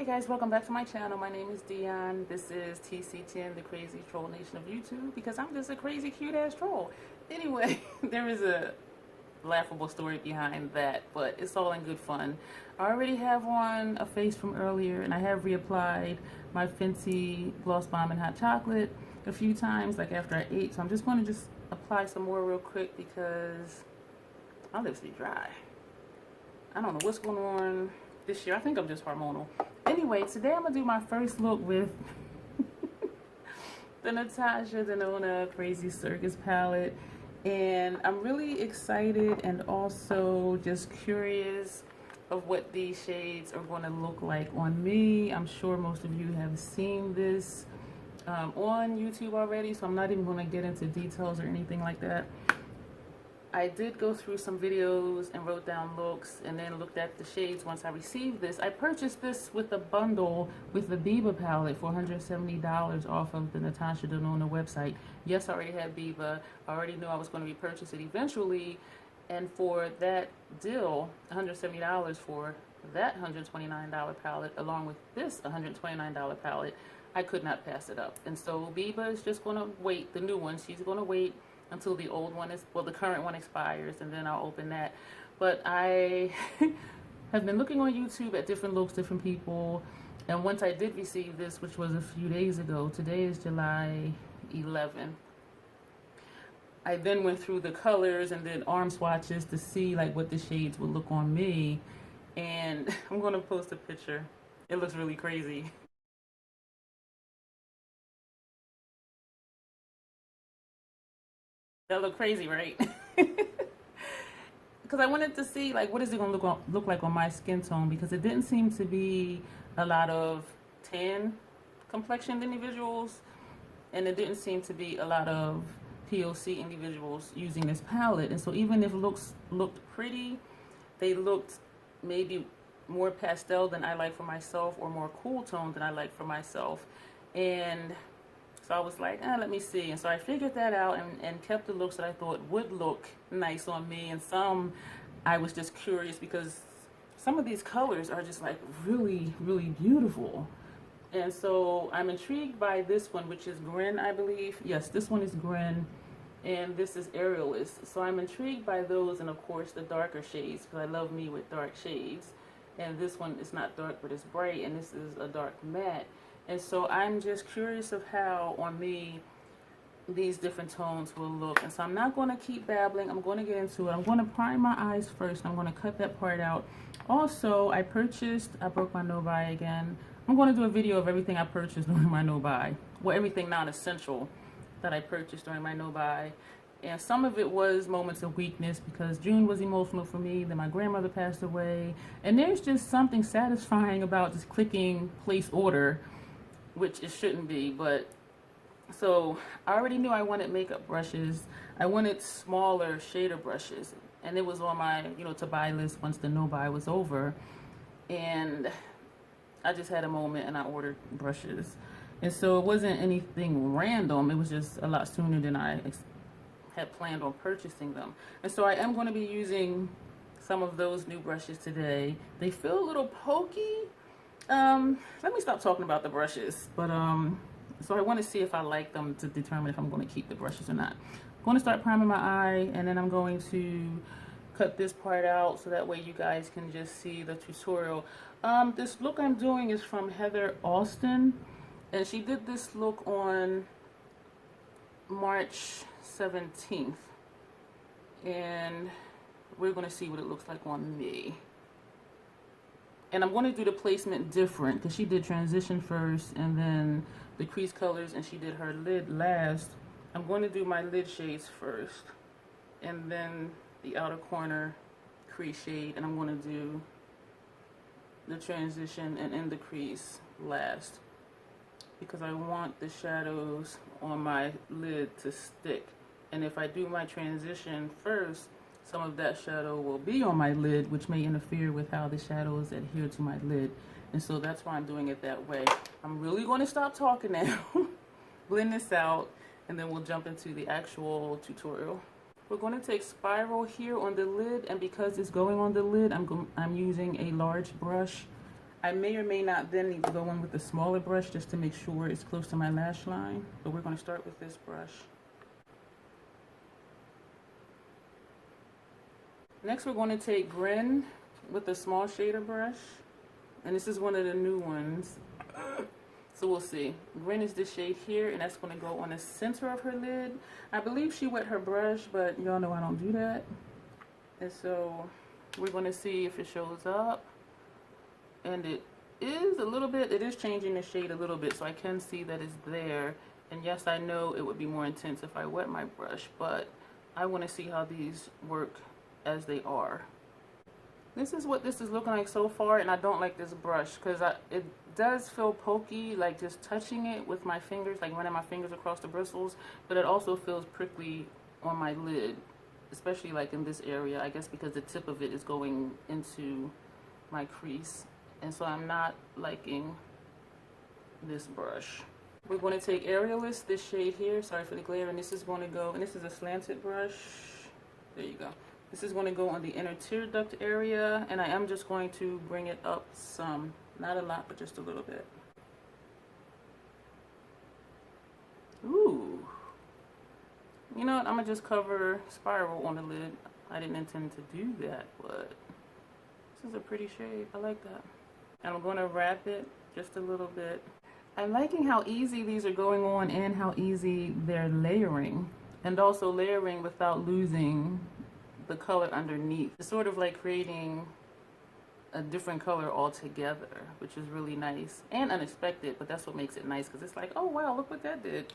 Hey guys, welcome back to my channel. My name is Dion. This is TC10, the crazy troll nation of YouTube, because I'm just a crazy cute ass troll. Anyway, there is a laughable story behind that, but it's all in good fun. I already have on a face from earlier, and I have reapplied my Fenty Gloss Bomb and Hot Chocolate a few times, like after I ate. So I'm just going to apply some more real quick because my lips be dry. I don't know what's going on this year. I think I'm just hormonal. Anyway, today I'm gonna do my first look with the Natasha Denona Crazy Circus palette, and I'm really excited and also just curious of what these shades are going to look like on me. I'm sure most of you have seen this on YouTube already, so I'm not even going to get into details or anything like that. I did go through some videos and wrote down looks and then looked at the shades once I received this. I purchased this with a bundle with the Biba palette for $170 off of the Natasha Denona website. Yes, I already had Biba. I already knew I was going to be purchasing it eventually. And for that deal, $170 for that $129 palette, along with this $129 palette, I could not pass it up. And so Biba is just going to wait, the new one, she's going to wait until the old one is, well, the current one expires, and then I'll open that. But I have been looking on YouTube at different looks, different people, and once I did receive this, which was a few days ago, today is July 11th, I then went through the colors and did arm swatches to see like what the shades would look on me, and I'm going to post a picture. It looks really crazy. That look crazy, right? Because I wanted to see like what is it going to look like on my skin tone, because it didn't seem to be a lot of tan complexioned individuals, and it didn't seem to be a lot of POC individuals using this palette. And so even if looks looked pretty, they looked maybe more pastel than I like for myself, or more cool tone than I like for myself. And so I was like, let me see. And so I figured that out and kept the looks that I thought would look nice on me. And some I was just curious because some of these colors are just like really, really beautiful. And so I'm intrigued by this one, which is Grin, I believe. Yes, this one is Grin, and this is Aerialist. So I'm intrigued by those, and of course the darker shades, because I love me with dark shades. And this one is not dark, but it's bright, and this is a dark matte. And so I'm just curious of how on me these different tones will look. And so I'm not going to keep babbling. I'm going to get into it. I'm going to prime my eyes first. I'm going to cut that part out. Also, I broke my no buy again. I'm going to do a video of everything I purchased during my no buy. Well, everything non-essential that I purchased during my no buy. And some of it was moments of weakness because June was emotional for me. Then my grandmother passed away. And there's just something satisfying about just clicking place order, which it shouldn't be. But so I already knew I wanted makeup brushes. I wanted smaller shader brushes, and it was on my to buy list once the no buy was over. And I just had a moment and I ordered brushes. And so it wasn't anything random. It was just a lot sooner than I had planned on purchasing them. And so I am going to be using some of those new brushes today. They feel a little pokey. Let me stop talking about the brushes. But so I want to see if I like them to determine if I'm going to keep the brushes or not. I'm going to start priming my eye, and then I'm going to cut this part out so that way you guys can just see the tutorial. This look I'm doing is from Heather Austin, and she did this look on March 17th, and we're going to see what it looks like on me. And I'm going to do the placement different because she did transition first and then the crease colors, and she did her lid last. I'm going to do my lid shades first and then the outer corner crease shade, and I'm going to do the transition and in the crease last because I want the shadows on my lid to stick. And if I do my transition first, some of that shadow will be on my lid, which may interfere with how the shadows adhere to my lid. And so that's why I'm doing it that way. I'm really going to stop talking now, blend this out, and then we'll jump into the actual tutorial. We're going to take Spiral here on the lid, and because it's going on the lid, I'm using a large brush I may or may not then need to go in with a smaller brush just to make sure it's close to my lash line. But we're going to start with this brush. Next, we're going to take Grin with a small shader brush. And this is one of the new ones. So we'll see. Grin is this shade here, and that's going to go on the center of her lid. I believe she wet her brush, but y'all know I don't do that. And so we're going to see if it shows up. And it is a little bit, it is changing the shade a little bit, so I can see that it's there. And yes, I know it would be more intense if I wet my brush, but I want to see how these work as they are. This is what this is looking like so far, and I don't like this brush because it does feel pokey, like just touching it with my fingers, like running my fingers across the bristles, but it also feels prickly on my lid, especially like in this area, I guess because the tip of it is going into my crease, and so I'm not liking this brush. We're going to take Aerialist, this shade here, sorry for the glare, and this is going to go, and this is a slanted brush, there you go. This is going to go on the inner tear duct area, and I am just going to bring it up some. Not a lot, but just a little bit. Ooh. You know what? I'm going to just cover Spiral on the lid. I didn't intend to do that, but this is a pretty shade. I like that. And I'm going to wrap it just a little bit. I'm liking how easy these are going on and how easy they're layering. And also layering without losing the color underneath. It's sort of like creating a different color altogether, which is really nice and unexpected, but that's what makes it nice because it's like, oh wow, look what that did.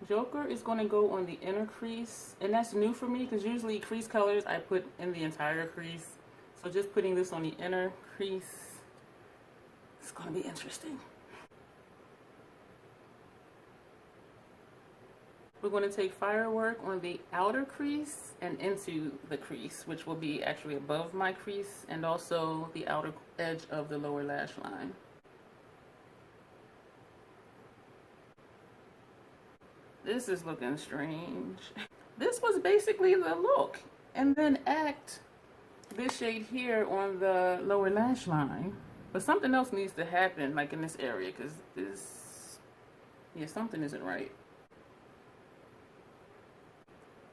Joker is going to go on the inner crease, and that's new for me because usually crease colors I put in the entire crease. So just putting this on the inner crease, it's going to be interesting. We're going to take Firework on the outer crease and into the crease, which will be actually above my crease and also the outer edge of the lower lash line. This is looking strange. This was basically the look. And then act this shade here on the lower lash line. But something else needs to happen, like in this area, because this, yeah, something isn't right.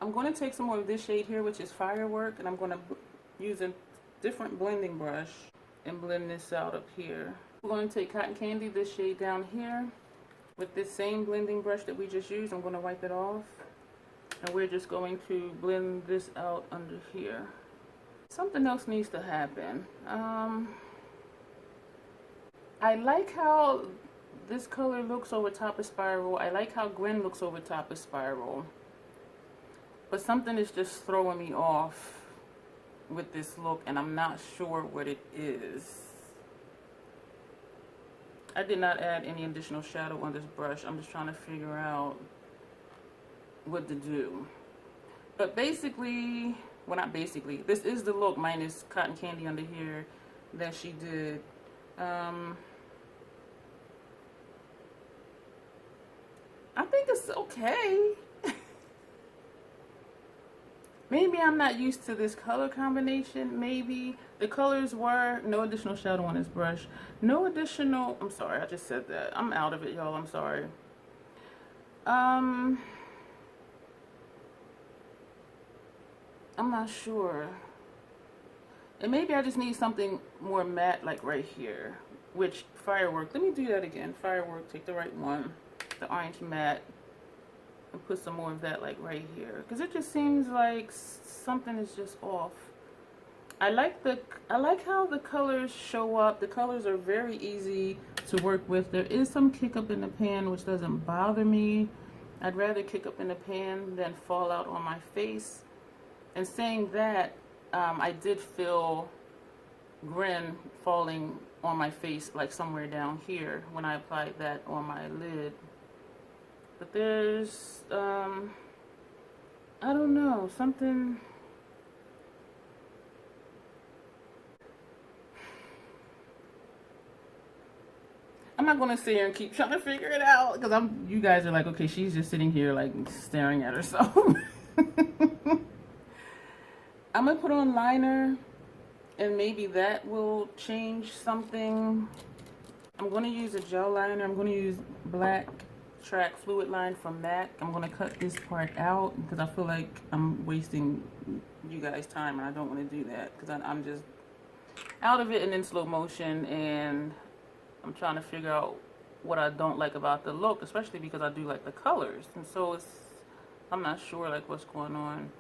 I'm going to take some more of this shade here, which is Firework, and I'm going to use a different blending brush and blend this out up here. We're going to take Cotton Candy, this shade down here, with this same blending brush that we just used. I'm going to wipe it off, and we're just going to blend this out under here. Something else needs to happen. I like how this color looks over top of Spiral. I like how Grin looks over top of Spiral. But something is just throwing me off with this look, and I'm not sure what it is. I did not add any additional shadow on this brush. I'm just trying to figure out what to do. But basically, well, not basically, this is the look minus Cotton Candy under here that she did. I think it's okay. Maybe I'm not used to this color combination. Maybe the colors were no additional shadow on this brush. No additional, I'm sorry, I just said that. I'm out of it, y'all. I'm sorry. I'm not sure. And maybe I just need something more matte, like right here. Which, Firework, let me do that again. Firework, take the right one. The orange matte. And put some more of that like right here, because it just seems like something is just off. I like how the colors show up. The colors are very easy to work with. There is some kick up in the pan, which doesn't bother me. I'd rather kick up in the pan than fall out on my face. And saying that, I did feel Grin falling on my face, like somewhere down here when I applied that on my lid. But there's, I don't know, something. I'm not going to sit here and keep trying to figure it out, because you guys are like, okay, she's just sitting here like staring at herself. I'm going to put on liner. and maybe that will change something. I'm going to use a gel liner. I'm going to use Black Track Fluid Line from MAC. I'm going to cut this part out because I feel like I'm wasting you guys' time, and I don't want to do that because I'm just out of it and in slow motion, and I'm trying to figure out what I don't like about the look, especially because I do like the colors, and so I'm not sure like what's going on.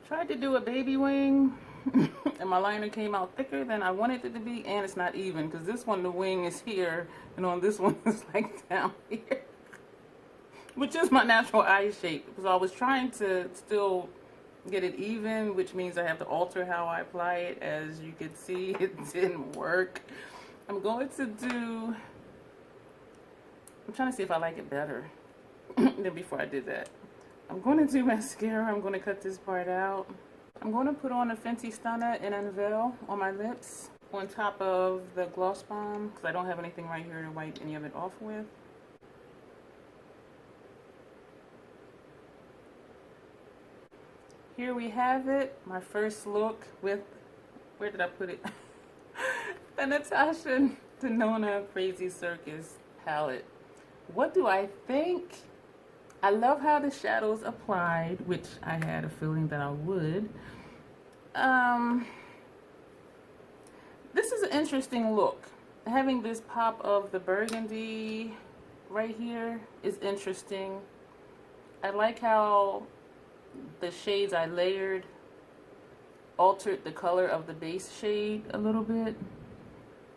Tried to do a baby wing and my liner came out thicker than I wanted it to be, and it's not even because this one the wing is here and on this one it's like down here, which is my natural eye shape, because I was trying to still get it even, which means I have to alter how I apply it. As you can see, it didn't work. I'm trying to see if I like it better than before I did that. I'm going to do mascara. I'm going to cut this part out. I'm going to put on a Fenty Stunner and Unveil on my lips on top of the Gloss Bomb because I don't have anything right here to wipe any of it off with. Here we have it, my first look with, where did I put it? The Natasha Denona Crazy Circus palette. What do I think? I love how the shadows applied, which I had a feeling that I would. This is an interesting look. Having this pop of the burgundy right here is interesting. I like how the shades I layered altered the color of the base shade a little bit.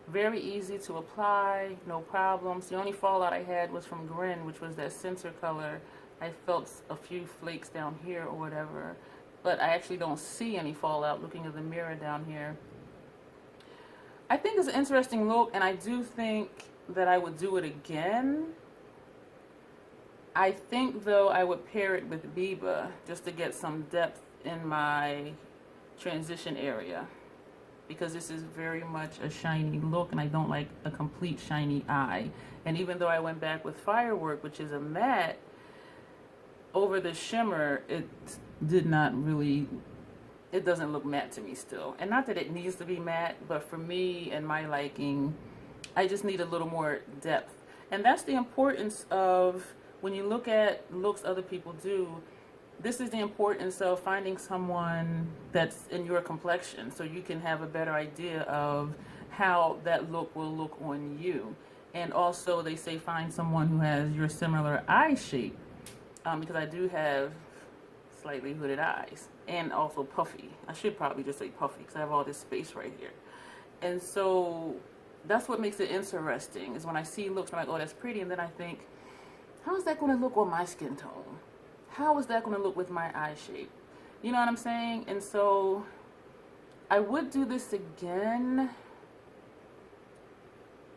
Very easy to apply, no problems. The only fallout I had was from Grin, which was that center color. I felt a few flakes down here or whatever, but I actually don't see any fallout looking at the mirror down here. I think it's an interesting look, and I do think that I would do it again. I think, though, I would pair it with Biba just to get some depth in my transition area, because this is very much a shiny look and I don't like a complete shiny eye. And even though I went back with Firework, which is a matte, over the shimmer, it did not really, it doesn't look matte to me still. And not that it needs to be matte, but for me and my liking, I just need a little more depth. And that's the importance of, when you look at looks other people do, this is the importance of finding someone that's in your complexion so you can have a better idea of how that look will look on you. And also they say find someone who has your similar eye shape, because I do have slightly hooded eyes and also puffy. I should probably just say puffy because I have all this space right here. And so that's what makes it interesting, is when I see looks, I'm like, oh, that's pretty, and then I think, how is that going to look on my skin tone? How is that going to look with my eye shape? You know what I'm saying? And so I would do this again,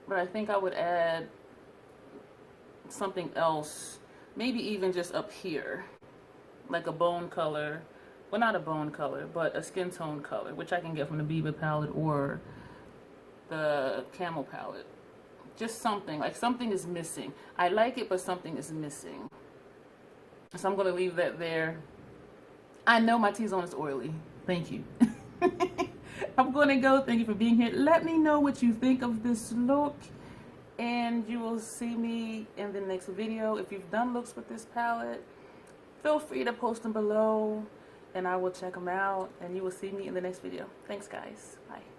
but I think I would add something else, maybe even just up here, like a bone color. Well, not a bone color, but a skin tone color, which I can get from the Biba palette or the Camel palette. Just something, like something is missing. I like it, but something is missing. So I'm going to leave that there. I know my T-zone is oily. Thank you. I'm going to go. Thank you for being here. Let me know what you think of this look, and you will see me in the next video. If you've done looks with this palette, feel free to post them below, and I will check them out, and you will see me in the next video. Thanks, guys. Bye.